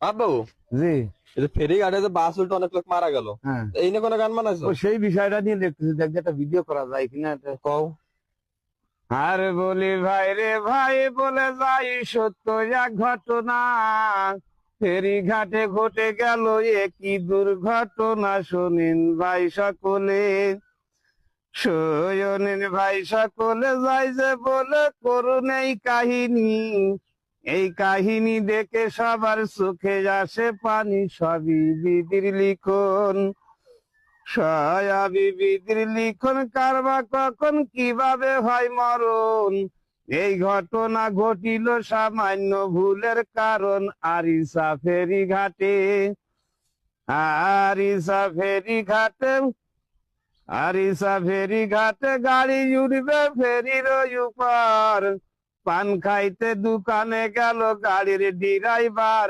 আব্বু, জি। এই যে ফেরি ঘাটে যে বাস উল্টে অনেক লোক মারা গেল, হ্যাঁ, এই নিয়ে কোনো গান বানাইছো? ও সেই বিষয়টা নিয়ে দেখতেছি, দেখ যে একটা ভিডিও করা যায় কিনা কও। আর বলি ভাই রে ভাই, বলে যাই সত্য এক ঘটনা, ফেরি ঘাটে ঘটে গেল একই দুর্ঘটনা, শোনেন ভাই সকলে, শোনেন ভাই সকলে, যাই যে বলে করুন এই কাহিনী, এই কাহিনী দেখে সবার চোখে আসে পানি, সবই বিধির লিখন, সয়াবি বিধির লিখন, কারবা কখন কিভাবে হয় মরণ, এই ঘটনা ঘটিল সামান্য ভুলের কারণ, আরিসা ফেরি ঘাটে, আরিসা ফেরি ঘাটে, আরিসা ফেরি ঘাটে গাড়ি উঠবে ফেরির উপর, পান খাইতে দোকানে গেল গাড়ির ড্রাইভার,